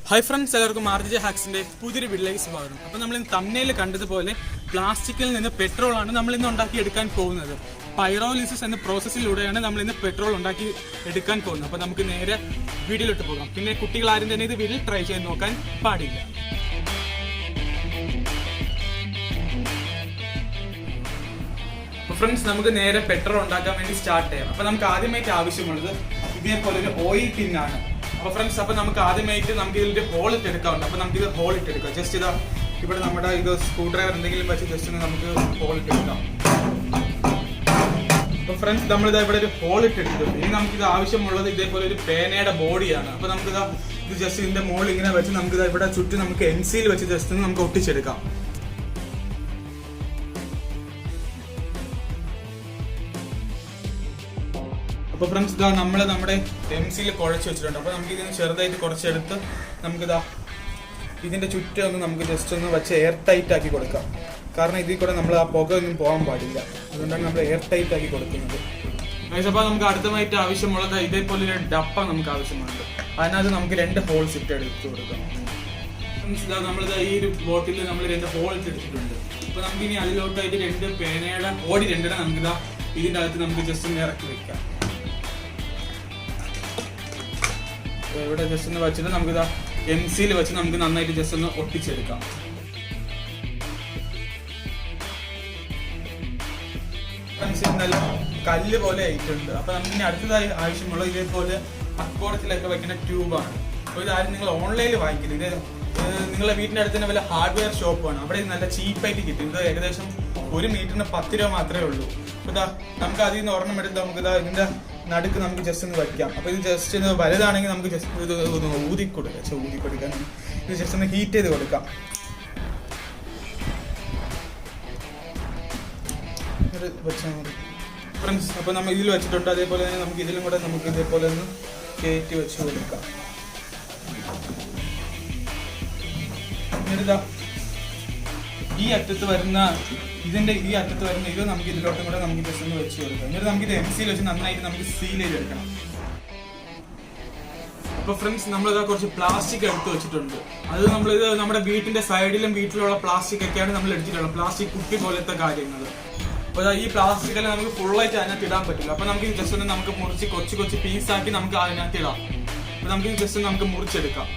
Hi friends, എല്ലാവർക്കും RJJ Hacks-ന്റെ പുതിയൊരു വീഡിയോയിലേക്ക് സ്വാഗതം. അപ്പോൾ നമ്മൾ ഇന്ന് തംബ്നെയിൽ കണ്ടതുപോലെ പ്ലാസ്റ്റിക്കിൽ നിന്ന് പെട്രോൾ ആണ് നമ്മൾ ഇന്ന് ഉണ്ടാക്കി എടുക്കാൻ പോകുന്നത്. പൈറോലിസിസ് എന്ന പ്രോസസ്സിലൂടെയാണ് നമ്മൾ ഇന്ന് പെട്രോൾ ഉണ്ടാക്കി എടുക്കാൻ പോകുന്നത്. അപ്പോൾ നമുക്ക് നേരെ വീഡിയോയിലോട്ട് പോകാം. പിന്നെ കുട്ടികൾ ആരും തന്നെ ഇത് വീട്ടിൽ ട്രൈ ചെയ്ത് നോക്കാൻ പാടില്ല. അപ്പോൾ ഫ്രണ്ട്സ്, നമുക്ക് നേരെ പെട്രോൾ ഉണ്ടാക്കാൻ വേണ്ടി സ്റ്റാർട്ട് ചെയ്യാം. അപ്പോൾ നമുക്ക് ആദ്യമായിട്ട് ആവശ്യമുള്ളത് ഇതേപോലെ ഒരു ഓയിൽ ടിന്നാണ്. അപ്പോൾ ഫ്രണ്ട്സ്, അപ്പോൾ നമുക്ക് ആദ്യമായിട്ട് നമുക്ക് ഇതിൻ്റെ ഹോൾ ഇട്ട് എടുക്കാറുണ്ട്. അപ്പോൾ നമുക്ക് ഇത് ഹോൾ ഇട്ട് എടുക്കാം. ജസ്റ്റ് ഇതാ ഇവിടെ നമ്മുടെ ഇത് സ്ക്രൂ ഡ്രൈവർ എന്തെങ്കിലും വെച്ച് ജസ്റ്റ് ഒന്ന് നമുക്ക് ഹോൾ ഇട്ട് എടുക്കാം. അപ്പോൾ ഫ്രണ്ട്സ്, നമ്മളിതാ ഇവിടെ ഒരു ഹോൾ ഇട്ട് എടുത്തിട്ടുണ്ട്. ഇനി നമുക്കിത് ആവശ്യമുള്ളത് ഇതേപോലെ ഒരു പേനയുടെ ബോഡിയാണ്. അപ്പോൾ നമുക്കിതാ ഇത് ജസ്റ്റ് ഇതിൻ്റെ മുകളിൽ ഇങ്ങനെ വെച്ച് നമുക്കിതാ ഇവിടെ ചുറ്റും നമുക്ക് എൻസിയിൽ വെച്ച് ജസ്റ്റ് ഒന്ന് നമുക്ക് ഒട്ടിച്ചെടുക്കാം. അപ്പോൾ ഫ്രണ്ട്സ്, ഇതാ നമ്മൾ നമ്മുടെ എംസിയിൽ കുഴച്ച് വെച്ചിട്ടുണ്ട്. അപ്പോൾ നമുക്ക് ഇതിന് ചെറുതായിട്ട് കുറച്ചെടുത്ത് നമുക്കിതാ ഇതിൻ്റെ ചുറ്റും ഒന്ന് നമുക്ക് ജസ്റ്റ് ഒന്ന് വെച്ച് എയർ ടൈറ്റ് ആക്കി കൊടുക്കാം. കാരണം ഇതിൽ കൂടെ നമ്മൾ ആ പുക ഒന്നും പോകാൻ പാടില്ല. അതുകൊണ്ടാണ് നമ്മൾ എയർ ടൈറ്റ് ആക്കി കൊടുക്കുന്നത്. അപ്പോൾ നമുക്ക് അടുത്തമായിട്ട് ആവശ്യമുള്ളത് ഇതേപോലെ ഒരു ഡപ്പ നമുക്ക് ആവശ്യമുണ്ട്. അതിനകത്ത് നമുക്ക് 2 ഹോൾസ് ഇട്ട് എടുത്ത് കൊടുക്കാം. ഇതാ നമ്മളിത് ഈ ഒരു ബോട്ടിൽ നമ്മൾ 2 ഹോൾസ് എടുത്തിട്ടുണ്ട്. അപ്പോൾ നമുക്കിനി അതിലോട്ടായിട്ട് 2 പേനയുടെ ബോഡി 2 നമുക്കിതാ ഇതിൻ്റെ അകത്ത് നമുക്ക് ജസ്റ്റ് ഒന്ന് ഇറക്കി വെക്കാം. ഇവിടെ ജസ്റ്റ് ഒന്ന് വെച്ചിട്ട് നമുക്കിതാ എംസിയിൽ വെച്ച് നമുക്ക് നന്നായിട്ട് ജസ്റ്റ് ഒന്ന് ഒട്ടിച്ചെടുക്കാം. നല്ല കല്ല് പോലെ ആയിട്ടുണ്ട്. അപ്പൊ നമുക്കിനി അടുത്തതായി ആവശ്യമുള്ള ഇതേപോലെ അക്കോടത്തിലൊക്കെ വെക്കുന്ന ട്യൂബാണ്. അപ്പോൾ ഇതാരും നിങ്ങൾ ഓൺലൈനിൽ വാങ്ങിക്കില്ല. ഇത് നിങ്ങളുടെ വീടിൻ്റെ അടുത്ത് തന്നെ വല്ല ഹാർഡ്വെയർ ഷോപ്പാണ്. അവിടെ നല്ല ചീപ്പായിട്ട് കിട്ടും. ഇത് ഏകദേശം 1 മീറ്ററിന് 10 രൂപ മാത്രമേ ഉള്ളൂ. അപ്പോൾ ഇതാ നമുക്ക് അതിൽ നിന്ന് ഒരെണ്ണം എടുത്ത് നമുക്കിതാ ഇതിൻ്റെ നടുക്ക് നമുക്ക് ജസ്റ്റ് ഒന്ന് വയ്ക്കാം. അപ്പോൾ ഇത് ജസ്റ്റ് ഒന്ന് വലുതാണെങ്കിൽ നമുക്ക് ജസ്റ്റ് ഇത് ഒന്ന് ഊതി കൊടുക്കാം. ഇത് ജസ്റ്റ് ഒന്ന് ഹീറ്റ് ചെയ്ത് കൊടുക്കാം. വെച്ചാൽ മതി ഫ്രണ്ട്സ്. അപ്പോൾ നമ്മൾ ഇതിൽ വെച്ചിട്ടുണ്ട്. അതേപോലെ തന്നെ നമുക്ക് ഇതിലും കൂടെ നമുക്ക് ഇതേപോലെ ഒന്ന് കയറ്റി വെച്ച് കൊടുക്കാം. എന്നിട്ട് ഈ അറ്റത്ത് വരുന്ന ഇത് നമുക്ക് ഇതിലോട്ടും കൂടെ നമുക്ക് ജസ്റ്റ് ഒന്ന് വെച്ച് കൊടുക്കാം. എന്നിട്ട് നമുക്ക് ഇത് എംസിയിൽ വെച്ച് നന്നായിട്ട് നമുക്ക് സീൽ ചെയ്തെടുക്കണം. അപ്പോൾ ഫ്രണ്ട്സ്, നമ്മളിതാ കുറച്ച് പ്ലാസ്റ്റിക് എടുത്ത് വെച്ചിട്ടുണ്ട്. അത് നമ്മളിത് നമ്മുടെ വീട്ടിന്റെ സൈഡിലും വീട്ടിലുള്ള പ്ലാസ്റ്റിക് ഒക്കെയാണ് നമ്മൾ എടുത്തിട്ടുള്ളത്. പ്ലാസ്റ്റിക് കുപ്പി പോലത്തെ കാര്യങ്ങൾ. അപ്പോൾ ഈ പ്ലാസ്റ്റിക് എല്ലാം നമുക്ക് ഫുള്ളായിട്ട് അതിനകത്ത് ഇടാൻ പറ്റില്ല. അപ്പോൾ നമുക്ക് ജസ്റ്റ് ഒന്ന് നമുക്ക് മുറിച്ച് കൊച്ചു പീസാക്കി നമുക്ക് അതിനകത്ത് ഇടാം. അപ്പോൾ നമുക്ക് ജസ്റ്റ് നമുക്ക് മുറിച്ചെടുക്കാം.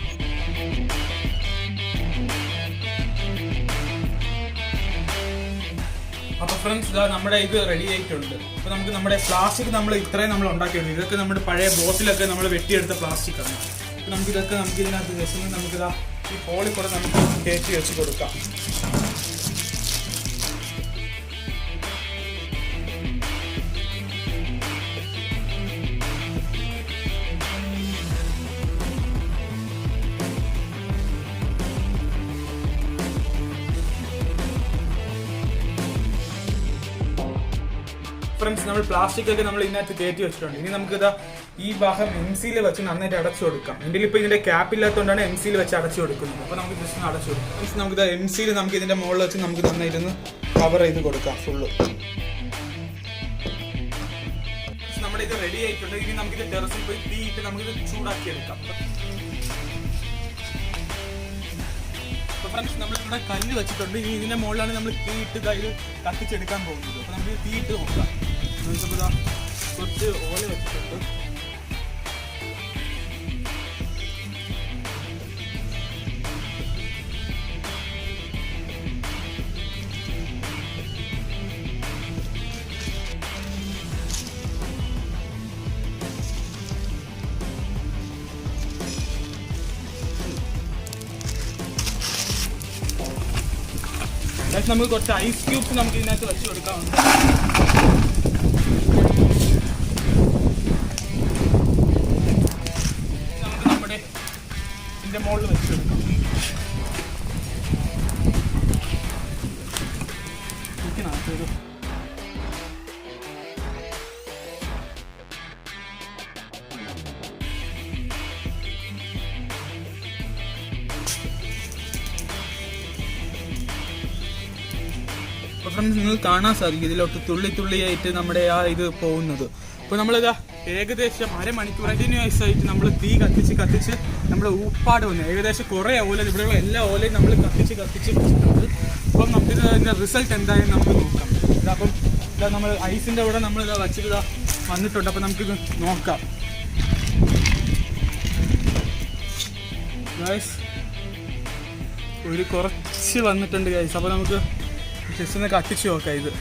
അപ്പോൾ ഫ്രണ്ട്സ്, ഇതാ നമ്മുടെ ഇത് റെഡി ആയിട്ടുണ്ട്. അപ്പോൾ നമുക്ക് നമ്മുടെ പ്ലാസ്റ്റിക് നമ്മൾ ഇത്രയും നമ്മൾ ഉണ്ടാക്കിയിട്ടുണ്ട്. ഇതൊക്കെ നമ്മുടെ പഴയ ബോട്ടിലൊക്കെ നമ്മൾ വെട്ടിയെടുത്ത പ്ലാസ്റ്റിക് ആണ്. അപ്പോൾ നമുക്കിതൊക്കെ നമുക്ക് ഇതിനകത്ത് ജസ്റ്റ് നമുക്കിതാ ഈ ഹോളിൽ കൂടെ നമുക്ക് കയറ്റി വെച്ച് കൊടുക്കാം. ഫ്രണ്ട്സ്, നമ്മൾ പ്ലാസ്റ്റിക് ഒക്കെ നമ്മൾ ഇതിനകത്ത് കയറ്റി വെച്ചിട്ടുണ്ട്. ഇനി നമുക്കിതാ ഈ ഭാഗം എംസിയിൽ വെച്ച് നന്നായിട്ട് അടച്ചു കൊടുക്കാം. എൻ്റെ ഇപ്പോൾ ഇതിന്റെ ക്യാപ്പ് ഇല്ലാത്തതുകൊണ്ടാണ് എംസിയിൽ വെച്ച് അടച്ചു കൊടുക്കുന്നത്. അപ്പോൾ നമുക്ക് ജസ്റ്റ് അടച്ചു കൊടുക്കാം. ഫ്രണ്ട്സ്, നമുക്കിത് എംസിയിൽ നമുക്ക് ഇതിന്റെ മുകളിൽ വെച്ച് നമുക്ക് നന്നായിട്ടൊന്ന് കവർ ചെയ്ത് കൊടുക്കാം ഫുള്ള്. നമ്മുടെ ഇത് റെഡി ആയിട്ടുണ്ട്. ഇനി നമുക്കിത് ടെറസിൽ പോയി തീയിട്ട് നമുക്കിത് ചൂടാക്കി എടുക്കാം. ഫ്രണ്ട്സ്, നമ്മളിവിടെ കല്ല് വെച്ചിട്ടുണ്ട്. ഇനി ഇതിന്റെ മുകളിലാണ് നമ്മൾ തീയിട്ട് ഇത് കത്തിച്ചെടുക്കാൻ പോകുന്നത്. അപ്പോൾ നമുക്ക് തീയിട്ട് നോക്കാം. കുറച്ച് ഓല വെച്ചിട്ടുണ്ട്. നമുക്ക് കുറച്ച് ഐസ് ക്യൂബ്സ് നമുക്ക് ഇതിനകത്ത് വെച്ച് കൊടുക്കാറുണ്ട്. നമുക്ക് നമ്മുടെ ഇതിന്റെ മുകളിൽ വെച്ച് കൊടുക്കാം. അപ്പോൾ ഫ്രണ്ട്സ്, നിങ്ങൾ കാണാൻ സാധിക്കും ഇതിലോട്ട് തുള്ളിയായിട്ട് നമ്മുടെ ആ ഇത് പോകുന്നത്. അപ്പോൾ നമ്മളിതാ ഏകദേശം 1/2 മണിക്കൂർ കണ്ടിന്യൂസ് ആയിട്ട് നമ്മൾ തീ കത്തിച്ച് നമ്മുടെ ഊപ്പാട് വന്നു. ഏകദേശം കുറേ ഓല, ഇവിടെയുള്ള എല്ലാ ഓലയും നമ്മൾ കത്തിച്ച് വെച്ചിട്ടുണ്ട്. അപ്പം നമുക്കിത് ഇതിൻ്റെ റിസൾട്ട് എന്തായാലും നമുക്ക് നോക്കാം. ഇതപ്പം ഇതാ നമ്മൾ ഐസിൻ്റെ കൂടെ നമ്മളിതാ വച്ചിട്ട് വന്നിട്ടുണ്ട്. അപ്പം നമുക്കിത് നോക്കാം. ഗൈസ് ഒരു കുറച്ച് വന്നിട്ടുണ്ട് ഗൈസ്. അപ്പോൾ നമുക്ക് ജസ്റ്റ് ഒന്ന് കത്തിച്ച് നോക്കാം. ഇത്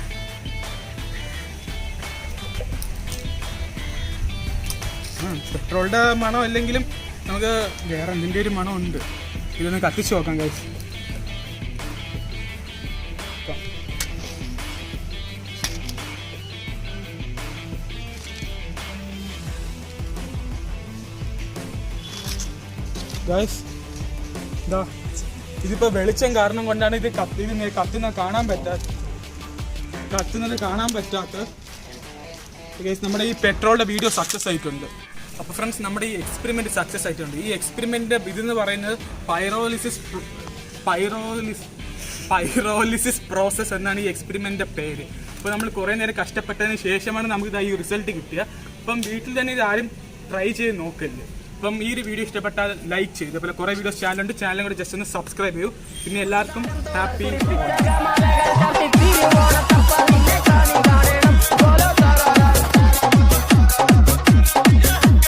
പെട്രോളിൻ്റെ മണം അല്ലെങ്കിലും നമുക്ക് വേറെ എന്തിൻ്റെ ഒരു മണം ഉണ്ട്. ഇതൊന്ന് കത്തിച്ച് നോക്കാം ഗൈസ്. ഗൈസ് ഇതാ ഇതിപ്പോൾ വെളിച്ചം കാരണം കൊണ്ടാണ് ഇത് കത്തുന്നത് കാണാൻ പറ്റാത്ത ഗൈസ്. നമ്മുടെ ഈ പെട്രോളിൻ്റെ വീഡിയോ സക്സസ് ആയിട്ടുണ്ട്. അപ്പോൾ ഫ്രണ്ട്സ് നമ്മുടെ ഈ എക്സ്പെരിമെൻറ്റ് സക്സസ് ആയിട്ടുണ്ട്. ഈ എക്സ്പെരിമെൻറ്റിൻ്റെ ഇതെന്ന് പറയുന്നത് പൈറോലിസിസ് പ്രോസസ്സ് എന്നാണ് ഈ എക്സ്പെരിമെൻറ്റിൻ്റെ പേര്. അപ്പോൾ നമ്മൾ കുറേ നേരം കഷ്ടപ്പെട്ടതിന് ശേഷമാണ് നമുക്ക് ഈ റിസൾട്ട് കിട്ടുക. അപ്പം വീട്ടിൽ തന്നെ ഇത് ആരും ട്രൈ ചെയ്ത് നോക്കരുത്. അപ്പം ഈ ഒരു വീഡിയോ ഇഷ്ടപ്പെട്ടാൽ ലൈക്ക് ചെയ്തു. അതുപോലെ കുറേ വീഡിയോസ് ചാനലുണ്ട്, ചാനലും കൂടെ ജസ്റ്റ് ഒന്ന് സബ്സ്ക്രൈബ് ചെയ്യൂ. പിന്നെ എല്ലാവർക്കും ഹാപ്പി